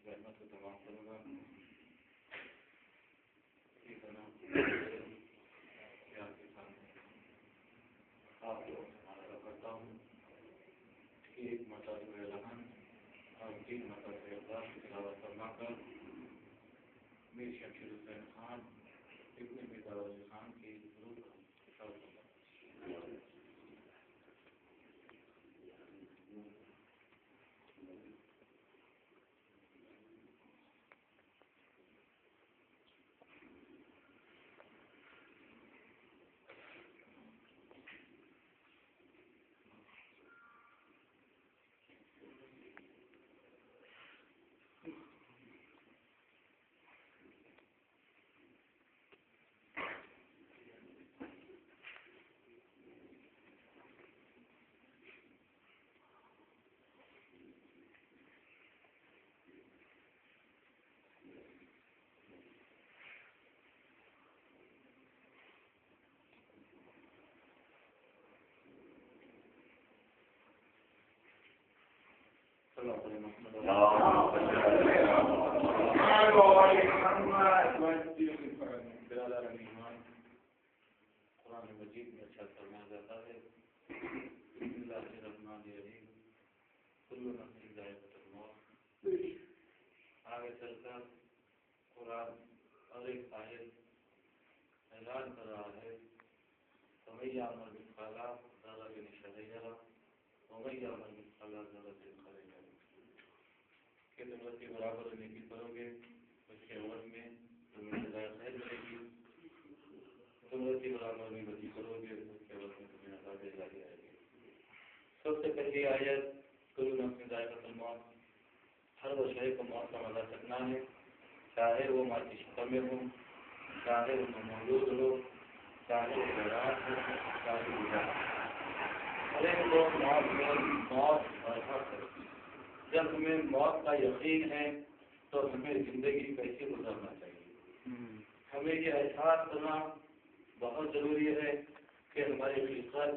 رحمت کو تمام کروں گا. اسی طرح آپ کے سامنے آپ کو معذرت کرتا ہوں کہ ایک مطلب لہن اور 3 مطلب اقدار کی تلاوت فرما کر میر شمشیر حسین خان ابن بیدار علی خان کی ضرور تلاوت کرتا ہوں. قرآن مجید میں اچھا فرمایا جاتا ہے بسم اللہ الرحمن الرحیم کل نفس ذائقۃ الموت. آگے چل کر قرآن اور ایک آیت اعلان کر رہا ہے وَمَن يَعْمَلْ مِثْقَالَ ذَرَّةٍ شَرًّا يَرَهُ وَمَن يَعْمَلْ مِثْقَالَ ذَرَّةٍ خَيْرًا يَرَهُ. کہ تم اس کی برابر نیکی کرو گے اس کے عوض میں تمہیں سزائے خیر ملے گی. تم اس کی برابر نیکی کرو گے اس کے عوض میں تمہیں عذاب الہی آئے گی. سب سے پہلی آیت کل نفس ذائقۃ الموت. ہر وہ شے کو موت کا مزہ چکھنا ہے چاہے وہ مادی شکل میں ہو چاہے وہ موجود ہو چاہے وہ حیران ہو چاہے وہ جان. ہر ایک کو موت اور حق ہے. جب ہمیں موت کا یقین ہے تو ہمیں زندگی کیسے گزارنا چاہیے. ہمیں یہ احساس کرنا بہت ضروری ہے کہ ہماری خلقت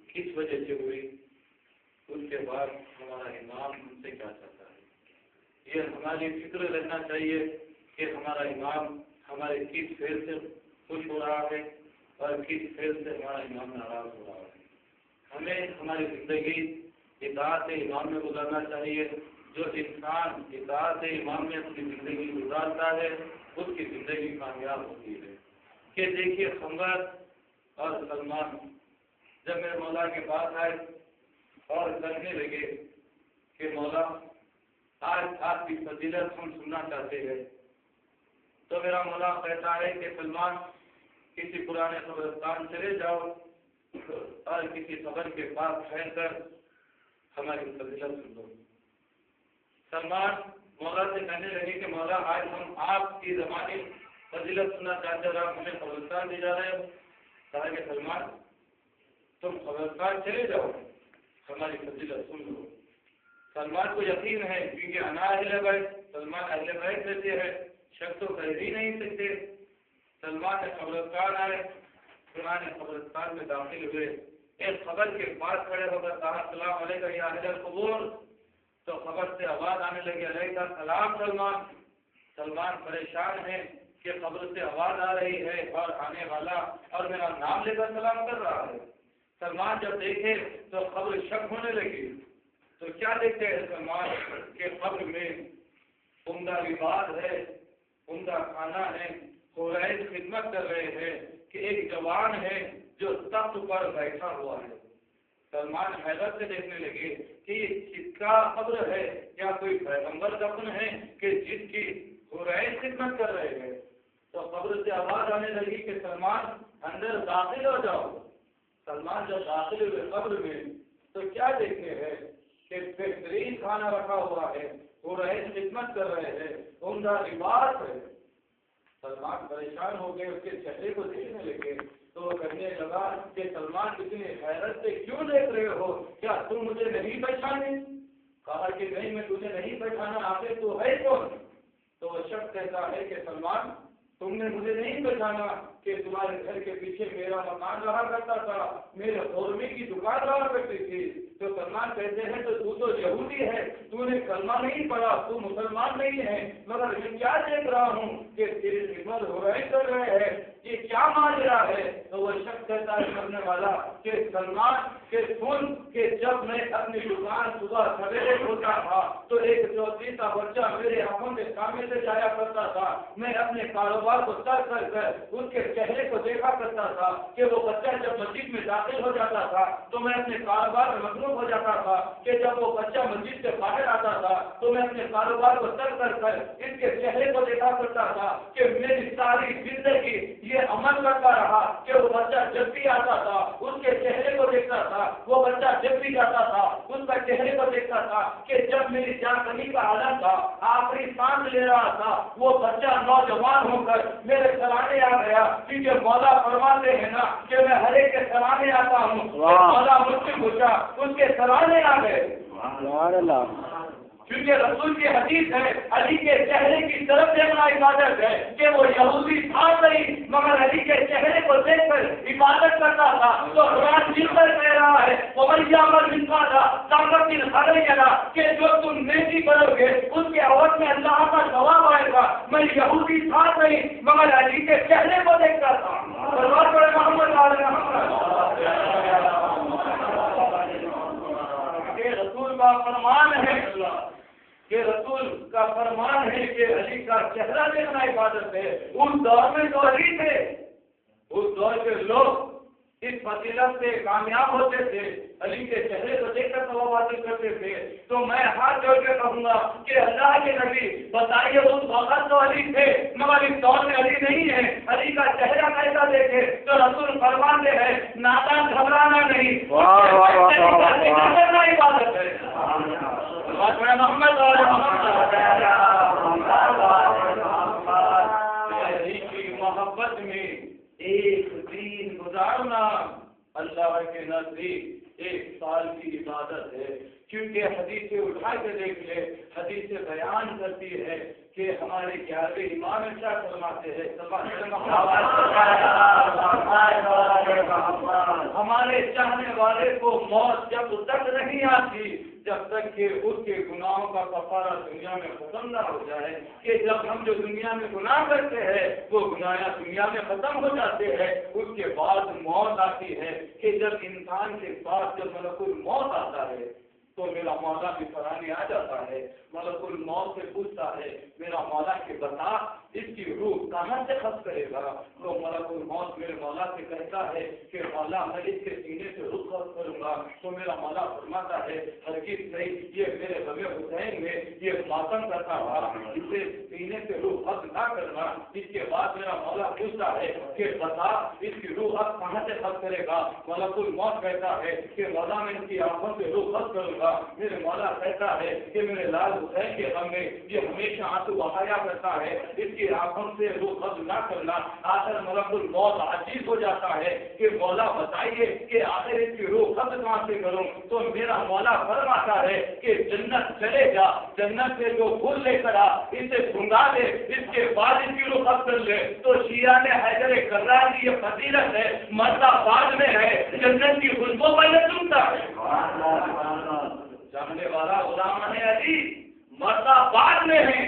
کس وجہ سے ہوئی. اس کے بعد ہمارا امام ہم سے کیا چاہتا ہے. یہ ہماری فکر رہنا چاہیے کہ ہمارا امام ہمارے کس فعل سے خوش ہو رہا ہے اور کس فعل سے ہمارا امام ناراض ہو رہا ہے. ہمیں ہماری زندگی اطاعت امام میں گزارنا چاہیے. جو انسان اطاعت امام میں اپنی زندگی گزارتا ہے اس کی زندگی کامیاب ہوتی ہے. کہ دیکھیے خمر اور سلمان جب میرے مولا کے پاس آئے اور کہنے لگے کہ مولا آج آپ کی فضیلت ہم سننا چاہتے ہیں تو میرا مولا کہتا ہے کہ سلمان کسی پرانے قبرستان چلے جاؤ اور کسی قبر کے پاس ٹھہر کر ہماری فضیلت سن لو. سلمان مولا سے کہنے لگے کہ مولا آج ہم آپ کی زبانی فضیلت سننا چاہتے ہیں اور آپ ہمیں قبرستان لے جا رہے ہو. کہا کہ سلمان تم قبرستان چلے جاؤ ہماری فضیلت سن لو. سلمان کو یقین ہے کیونکہ انا اہل بیت سلمان اہل بیت جیسے ہے شک تو کر ہی نہیں سکتے. سلمان نے قبرستان آئے پرانے قبرستان میں داخل ہوئے. ایک قبر کے پاس کھڑے ہو کر کہا السلام علیکم یا اہل القبور. تو قبر سے آواز آنے لگی علیکم السلام سلمان. سلمان پریشان ہے کہ قبر سے آواز آ رہی ہے اور آنے والا اور میرا نام لے کر سلام کر رہا ہے. سلمان جب دیکھے تو قبر شک ہونے لگی. تو کیا دیکھتے ہیں سلمان کہ قبر میں عمدہ لباس ہے عمدہ کھانا ہے قریش خدمت کر رہے ہیں کہ ایک جوان ہے جو تخت پر بیٹھا ہوا ہے. سلمان حیرت سے دیکھنے لگے کہ یہ کس کا قبر ہے یا کوئی پیغمبر دفن ہے کہ جس کی قریش خدمت کر رہے ہیں. تو قبر سے آواز آنے لگی کہ سلمان اندر داخل ہو جاؤ. سلمان جب داخل ہوئے قبر میں تو کیا دیکھتے ہیں کہ بہترین کھانا رکھا ہوا ہے قریش خدمت کر رہے ہیں عمدہ لباس ہے. سلمان پریشان ہو گئے اس کے چہرے کو دیکھنے لگے تو وہ کہنے لگا کہ سلمان اتنی حیرت سے کیوں دیکھ رہے ہو کیا تم مجھے نہیں پہچانے. کہا کہ نہیں میں تجھے نہیں پہچانا آخر تو ہے کون. تو وہ شخص کہتا ہے کہ سلمان تم نے مجھے نہیں پہچانا کہ تمہارے گھر کے پیچھے میرا مکان رہا کرتا تھا، میرے قورمے کی دکان رہا کرتی تھی۔ تو سلمان کہتے ہیں تو یہودی ہے، تو نے کلمہ نہیں پڑھا، تو مسلمان نہیں ہے، مگر میں کیا دیکھ رہا ہوں کہ تیری خدمت ہو رہی کر رہے ہیں، یہ کیا ماجرا ہے؟ تو وہ شخص کہتا ہے کرنے والا کہ سلمان کہ سن کہ جب میں اپنی دکان صبح سویرے کھولتا تھا تو ایک چوتیسا بچہ میرے آنکھوں کے سامنے سے جایا کرتا تھا، میں اپنے کاروبار کو ترک کر کر اس کے چہرے کو دیکھا کرتا تھا کہ وہ بچہ جب مسجد میں داخل ہو جاتا تھا تو میں اپنے کاروبار میں مصروف ہو جاتا تھا، کہ جب وہ بچہ مسجد سے باہر آتا تھا تو میں اپنے کاروبار کو ترک کر کر اس کے چہرے کو دیکھا کرتا تھا کہ میری ساری زندگی یہ عمل کرتا رہا کہ وہ بچہ جب بھی آتا تھا اس کے چہرے کو دیکھتا تھا، وہ بچہ جب بھی جاتا تھا اس کا چہرے کو دیکھتا تھا، کہ جب میری جان کنی کا عالم تھا آخری سانس لے رہا تھا وہ بچہ نوجوان ہو کر میرے سرانے آ گیا، کیونکہ مولا فرماتے ہیں نا کہ میں ہر ایک کے سرانے آتا ہوں، مولا مجھ سے پوچھا اس کے سرانے آ گئے، کیونکہ رسول کی حدیث ہے علی کے چہرے کی طرف دیکھنا عبادت ہے، کہ وہ یہودی تھا نہیں مگر علی کے چہرے کو دیکھ کر عبادت کرتا تھا۔ تو قرآن جل کر کہہ رہا ہے کہ جو تم نیکی کرو گے اس کے عوض میں اللہ کا ثواب آئے گا، میں یہودی تھا نہیں مگر علی کے چہرے کو دیکھتا تھا۔ رسول کا فرمان ہے کہ رسول کا فرمان ہے کہ علی کا چہرہ دیکھنا عبادت ہے۔ اس دور میں جو علی تھے اس دور کے لوگ اس فضیلت سے کامیاب ہوتے تھے، علی کے چہرے کو دیکھ کر ثواب حاصل کرتے تھے۔ تو میں ہاتھ جوڑ کے کہوں گا کہ اللہ کے نبی بتائیے اس وقت تو علی تھے مگر اس دور میں علی نہیں ہے، علی کا چہرہ کیسا دیکھے؟ تو رسول فرماتے ہیں نادان گھبرانا نہیں، عبادت ہے۔ محمد اور علی کی محبت میں ایک دن گزارنا اللہ کے نزدیک 1 سال کی عبادت ہے، کیونکہ حدیث اٹھا کے دیکھ لے، حدیث بیان کرتی ہے کہ ہمارے 11ویں امام کیا فرماتے ہیں، ہمارے چاہنے والے کو موت جب تک نہیں آتی جب تک کہ اس کے گناہوں کا کفارہ دنیا میں ختم نہ ہو جائے، کہ جب ہم جو دنیا میں گناہ کرتے ہیں وہ گناہ دنیا میں ختم ہو جاتے ہیں، اس کے بعد موت آتی ہے، کہ جب انسان کے پاس جب ملک الموت آتا ہے تو میرا مولا بھی فرانے آ جاتا ہے، ملک الموت سے پوچھتا ہے میرا مولا کہ بتا اس کی روح کہاں سے خرچ کرے گا؟ تو ملک الموت میرے مولا سے کہتا ہے کہ مولا میں اس کے سینے سے روح خرچ کروں گا۔ تو میرا مولا فرماتا ہے ہرگز نہیں، یہ میرے غم حسین میں یہ ماتم کرتا تھا، اسے سینے سے روح خرچ نہ کرنا۔ اس کے بعد میرا مولا پوچھتا ہے کہ بتا اس کی روح اب کہاں سے خرچ کرے گا؟ ملک الموت کہتا ہے کہ مولا میں ان کی آنکھوں سے روح خرچ کروں گا۔ میرے مولا کہتا ہے کہ میرے لال حسین کے غم میں یہ ہمیشہ آنسو بہایا کرتا ہے، اس کی آنکھوں سے روح قبض نہ کرنا۔ آخر ملک الموت عجیب ہو جاتا ہے کہ مولا بتائیے کہ آخر اس کی روح قبض کہاں سے کروں؟ تو میرا مولا فرماتا ہے کہ جنت چلے جا، جنت سے جو پھول لے کر آ اسے سنگا دے، اس کے بعد اس کی روح قبض کر لے۔ تو شیعہ نے حیدر کرار کی یہ فضیلت ہے، مردہ بعد میں ہے، جنت کی خوشبو پہلے سنتا ہے۔ جاننے والا غلام ہے علی، مردہ بعد میں ہے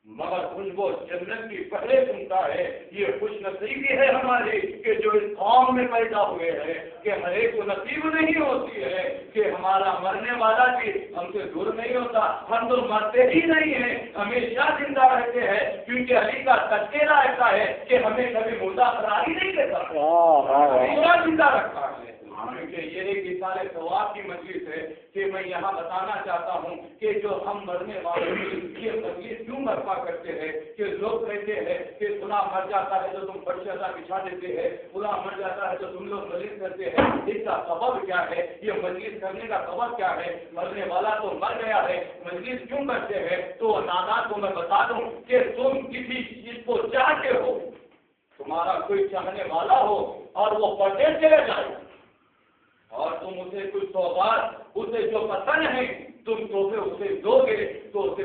مگر خوشبو جنت کی پہلے سنتا ہے۔ یہ خوش نصیبی ہے ہماری کہ جو اس قوم میں پیدا ہوئے ہیں، کہ ہر ایک کو نصیب نہیں ہوتی ہے کہ ہمارا مرنے والا بھی ہم سے دور نہیں ہوتا، ہم تو مرتے ہی نہیں ہیں، ہمیشہ زندہ رہتے ہیں، کیونکہ علی کا تذکرہ ایسا ہے کہ ہمیں کبھی مردہ قرار ہی نہیں دیتا، ہمیشہ زندہ رکھتا ہے۔ کیونکہ یہ ایک اظہار ثواب کی مجلس ہے کہ میں یہاں بتانا چاہتا ہوں کہ جو ہم مرنے والے یہ مجلس کیوں برپا کرتے ہیں، کہ لوگ کہتے ہیں کہ فلاں مر جاتا ہے تو تم پرچہ بچھا دیتے ہیں، فلاں مر جاتا ہے تو تم لوگ مجلس کرتے ہیں، اس کا سبب کیا ہے؟ یہ مجلس کرنے کا سبب کیا ہے؟ مرنے والا تو مر گیا ہے، مجلس کیوں کرتے ہیں؟ تو نادان کو میں بتا دوں کہ تم کسی چیز کو چاہتے ہو، تمہارا کوئی چاہنے والا ہو اور وہ پردے چلے جائے اور تم اسے کچھ سوغات اسے جو پسند ہے تم تحفے اسے دو گے تو اسے